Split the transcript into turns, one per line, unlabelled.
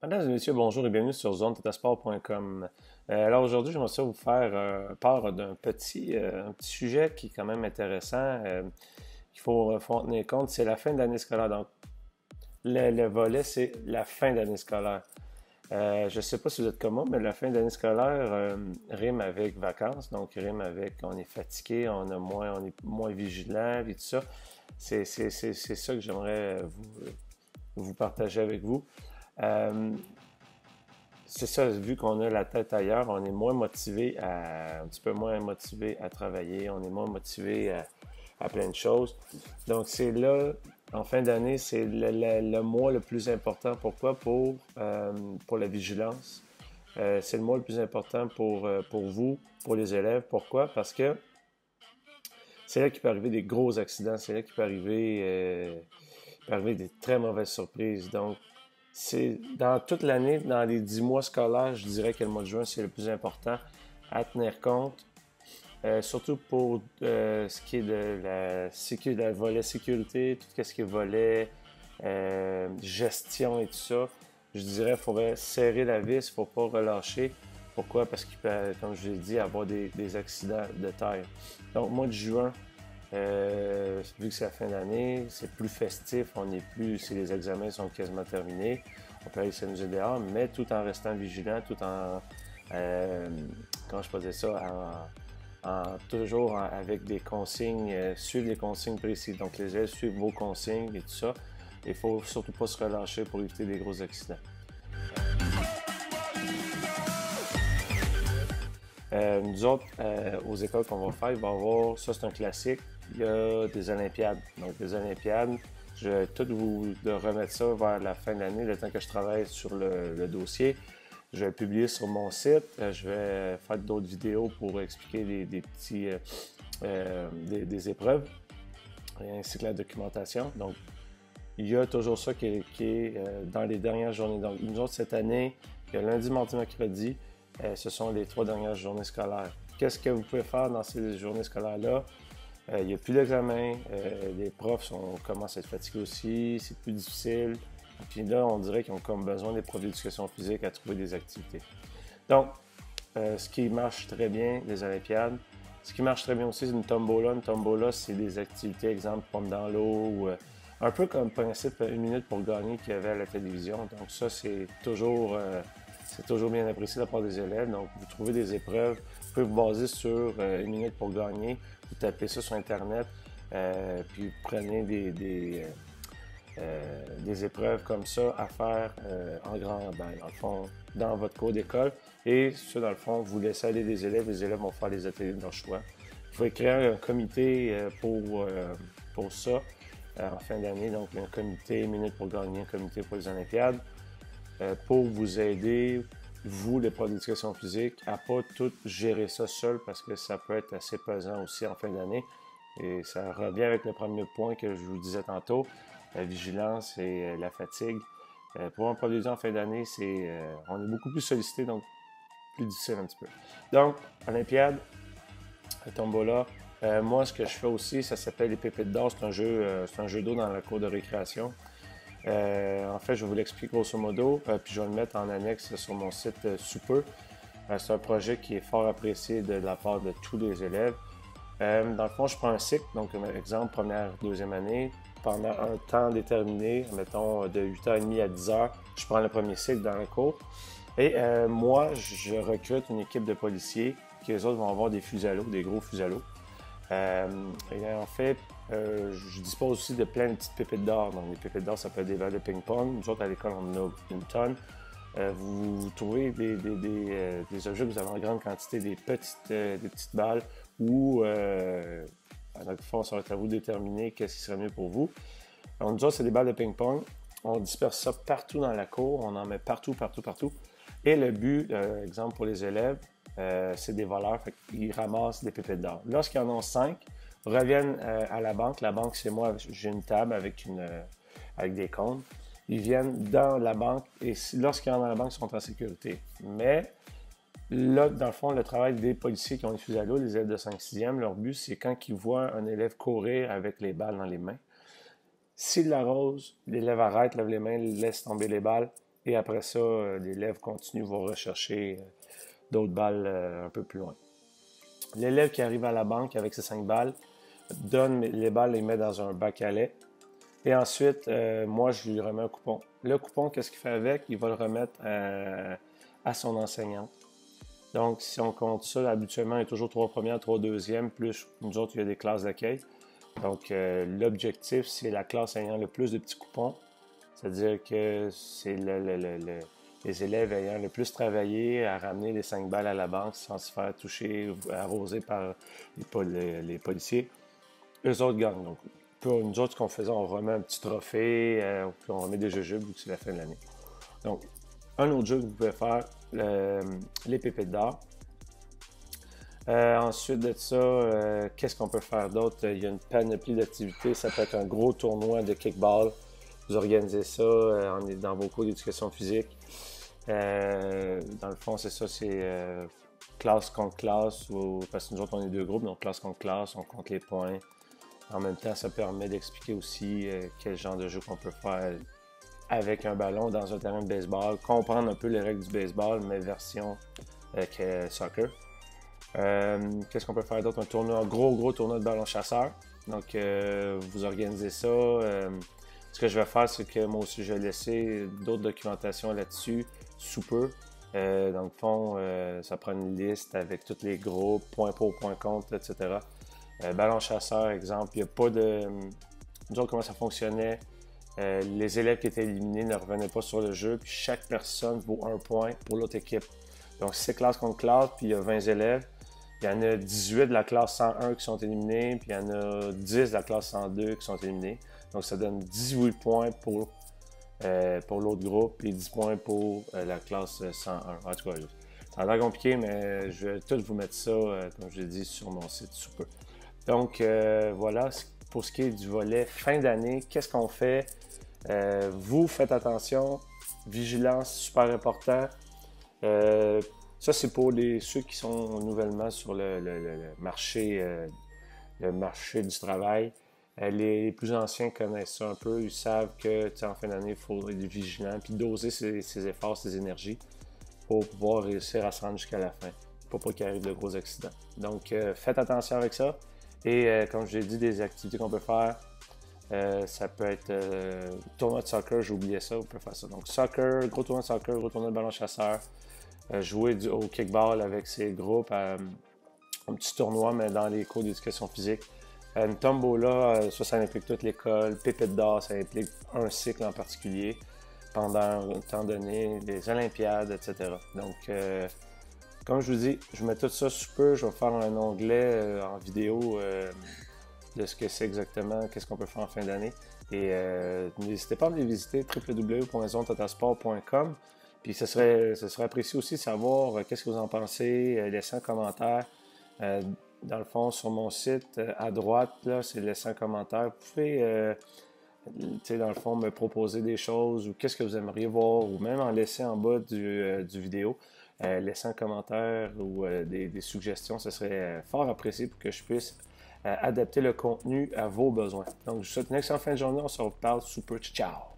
Mesdames et messieurs, bonjour et bienvenue sur zonetetasport.com. Alors aujourd'hui, j'aimerais ça vous faire part d'un petit sujet qui est quand même intéressant, qu'il faut en tenir compte, c'est la fin d'année scolaire. Donc, le volet, c'est la fin d'année scolaire. Je ne sais pas si vous êtes comme moi, mais la fin d'année scolaire rime avec vacances, donc rime avec on est fatigué, on est moins vigilant et tout ça. C'est ça que j'aimerais vous partager avec vous. Euh, c'est ça, vu qu'on a la tête ailleurs, on est moins motivé un petit peu moins motivé à travailler, on est moins motivé à plein de choses. Donc c'est là, en fin d'année, c'est le mois le plus important. Pourquoi? Pour la vigilance. C'est le mois le plus important pour vous, pour les élèves. Pourquoi? Parce que c'est là qu'il peut arriver des gros accidents, c'est là qu'il peut arriver des très mauvaises surprises. Donc, c'est dans toute l'année, dans les 10 mois scolaires, je dirais que le mois de juin, c'est le plus important à tenir compte. Surtout pour ce qui est de la volet sécurité, tout ce qui est volet gestion et tout ça. Je dirais qu'il faudrait serrer la vis, il ne faut pas relâcher. Pourquoi? Parce qu'il peut, comme je l'ai dit, avoir des accidents de taille. Donc, mois de juin, vu que c'est la fin d'année, c'est plus festif, on n'est plus, si les examens sont quasiment terminés, on peut aller s'amuser dehors, mais tout en restant vigilant, tout en, comment je faisais ça, toujours avec des consignes, suivre les consignes précises. Donc les élèves suivent vos consignes et tout ça. Il ne faut surtout pas se relâcher pour éviter des gros accidents. Nous autres, aux écoles qu'on va faire, il va y avoir, ça c'est un classique, il y a des Olympiades. Donc des Olympiades, je vais tout vous de remettre ça vers la fin de l'année, le temps que je travaille sur le dossier. Je vais le publier sur mon site. Je vais faire d'autres vidéos pour expliquer des épreuves, ainsi que la documentation. Donc, il y a toujours ça qui est dans les dernières journées. Donc, nous autres, cette année, il y a lundi, mardi, mercredi. Ce sont les 3 dernières journées scolaires. Qu'est-ce que vous pouvez faire dans ces journées scolaires-là? Il n'y a plus d'examen. Les profs commencent à être fatigués aussi. C'est plus difficile. Puis là, on dirait qu'ils ont comme besoin des profs d'éducation physique à trouver des activités. Donc, ce qui marche très bien, les Olympiades. Ce qui marche très bien aussi, c'est une tombola. Une tombola, c'est des activités, exemple, pomme dans l'eau, ou un peu comme le principe une minute pour gagner qu'il y avait à la télévision. Donc ça, c'est toujours bien apprécié de la part des élèves. Donc, vous trouvez des épreuves, vous pouvez vous baser sur une minute pour gagner, vous tapez ça sur Internet, puis vous prenez des épreuves comme ça à faire en grand bain, dans le fond, dans votre cours d'école. Et ça, dans le fond, vous laissez aller les élèves vont faire les ateliers de leur choix. Vous pouvez créer un comité pour ça en fin d'année, donc un comité minute pour gagner, un comité pour les Olympiades, pour vous aider, vous, les profs d'éducation physique, à ne pas tout gérer ça seul parce que ça peut être assez pesant aussi en fin d'année. Et ça revient avec le premier point que je vous disais tantôt, la vigilance et la fatigue. Pour un prof en fin d'année, on est beaucoup plus sollicité, donc plus difficile un petit peu. Donc, Olympiade, Tombola. Moi, ce que je fais aussi, ça s'appelle les pépites d'or. C'est un jeu d'eau dans la cour de récréation. En fait, je vais vous l'expliquer grosso modo, puis je vais le mettre en annexe sur mon site sous peu. C'est un projet qui est fort apprécié de la part de tous les élèves. Dans le fond, je prends un cycle, donc exemple, première, deuxième année, pendant un temps déterminé, mettons de 8h30 à 10h, je prends le premier cycle dans le cours. Et moi, je recrute une équipe de policiers qui, eux autres, vont avoir des fusils à l'eau, des gros fusils à l'eau. Et en fait, je dispose aussi de plein de petites pépites d'or. Donc, les pépites d'or, ça peut être des balles de ping-pong. Nous autres, à l'école, on en a une tonne. Vous trouvez des objets que vous avez en grande quantité, des petites balles, ou, dans le fond, ça va être à vous de déterminer qu'est-ce qui serait mieux pour vous. Donc, nous autres, c'est des balles de ping-pong. On disperse ça partout dans la cour. On en met partout, partout, partout. Et le but, exemple pour les élèves, c'est des voleurs, fait qu'ils ramassent des pépites d'or. Lorsqu'ils en ont 5, reviennent à la banque. La banque, c'est moi, j'ai une table avec des comptes. Ils viennent dans la banque et lorsqu'ils rentrent dans la banque, ils sont en sécurité. Mais là, dans le fond, le travail des policiers qui ont les fusils à l'eau, les élèves de 5-6e, leur but, c'est quand ils voient un élève courir avec les balles dans les mains, s'il l'arrose, l'élève arrête, lève les mains, laisse tomber les balles, Et après ça, l'élève continue, va rechercher d'autres balles un peu plus loin. L'élève qui arrive à la banque avec ses 5 balles donne les balles, les met dans un bac à lait. Et ensuite, moi, je lui remets un coupon. Le coupon, qu'est-ce qu'il fait avec? Il va le remettre à son enseignante. Donc, si on compte ça, habituellement, il y a toujours 3 premières, 3 deuxièmes, plus nous autres, il y a des classes d'accueil. Donc, l'objectif, c'est la classe ayant le plus de petits coupons. C'est-à-dire que c'est les élèves ayant le plus travaillé à ramener les 5 balles à la banque sans se faire toucher, arroser par les policiers. Eux autres gagnent. Donc, pour nous autres, ce qu'on faisait, on remet un petit trophée, puis on remet des jujubes vu que c'est la fin de l'année. Donc, un autre jeu que vous pouvez faire, les pépites d'or. Ensuite de ça, qu'est-ce qu'on peut faire d'autre? Il y a une panoplie d'activités. Ça peut être un gros tournoi de kickball. Vous organisez ça dans vos cours d'éducation physique. Dans le fond, c'est ça, c'est classe contre classe, parce que nous autres, on est 2 groupes, donc classe contre classe, on compte les points. En même temps, ça permet d'expliquer aussi quel genre de jeu qu'on peut faire avec un ballon dans un terrain de baseball, comprendre un peu les règles du baseball, mais version soccer. Qu'est-ce qu'on peut faire d'autre? Un gros tournoi de ballon chasseur. Donc, vous organisez ça. Ce que je vais faire, c'est que moi aussi, je vais laisser d'autres documentations là-dessus, sous peu. Dans le fond, ça prend une liste avec tous les groupes, points pour, points contre, etc. Ballon chasseur, exemple, il n'y a pas de... Nous autres, comment ça fonctionnait? Les élèves qui étaient éliminés ne revenaient pas sur le jeu, puis chaque personne vaut 1 point pour l'autre équipe. Donc, si c'est classe contre classe, puis il y a 20 élèves, il y en a 18 de la classe 101 qui sont éliminés, puis il y en a 10 de la classe 102 qui sont éliminés. Donc, ça donne 18 points pour l'autre groupe et 10 points pour la classe 101. En tout cas, ça a l'air compliqué, mais je vais tout vous mettre ça, comme je l'ai dit, sur mon site sous peu. Donc, voilà, pour ce qui est du volet fin d'année, qu'est-ce qu'on fait? Vous faites attention, vigilance, super important. Ça, c'est pour ceux qui sont nouvellement sur le marché du travail. Les plus anciens connaissent ça un peu. Ils savent que en fin d'année, il faut être vigilant et doser ses efforts, ses énergies pour pouvoir réussir à se rendre jusqu'à la fin, pour pas qu'il arrive de gros accidents. Donc, faites attention avec ça. Et comme je l'ai dit, des activités qu'on peut faire, ça peut être tournoi de soccer, j'ai oublié ça, vous pouvez faire ça. Donc, soccer, gros tournoi de soccer, gros tournoi de ballon chasseur, jouer au kickball avec ses groupes, un petit tournoi, mais dans les cours d'éducation physique. Une tombola, ça implique toute l'école. Pépites d'or, ça implique un cycle en particulier pendant un temps donné, les Olympiades, etc. Donc, comme je vous dis, je mets tout ça sous peu. Je vais faire un onglet en vidéo de ce que c'est exactement, qu'est-ce qu'on peut faire en fin d'année. Et n'hésitez pas à les visiter, www.zonetotalsport.com. Puis ce serait apprécié aussi de savoir qu'est-ce que vous en pensez, laissez un commentaire. Dans le fond, sur mon site, à droite, là, c'est laisser un commentaire. Vous pouvez, dans le fond, me proposer des choses ou qu'est-ce que vous aimeriez voir ou même en laisser en bas du vidéo. Laisser un commentaire ou des suggestions, ce serait fort apprécié pour que je puisse adapter le contenu à vos besoins. Donc, je vous souhaite une excellente fin de journée. On se reparle super. Ciao!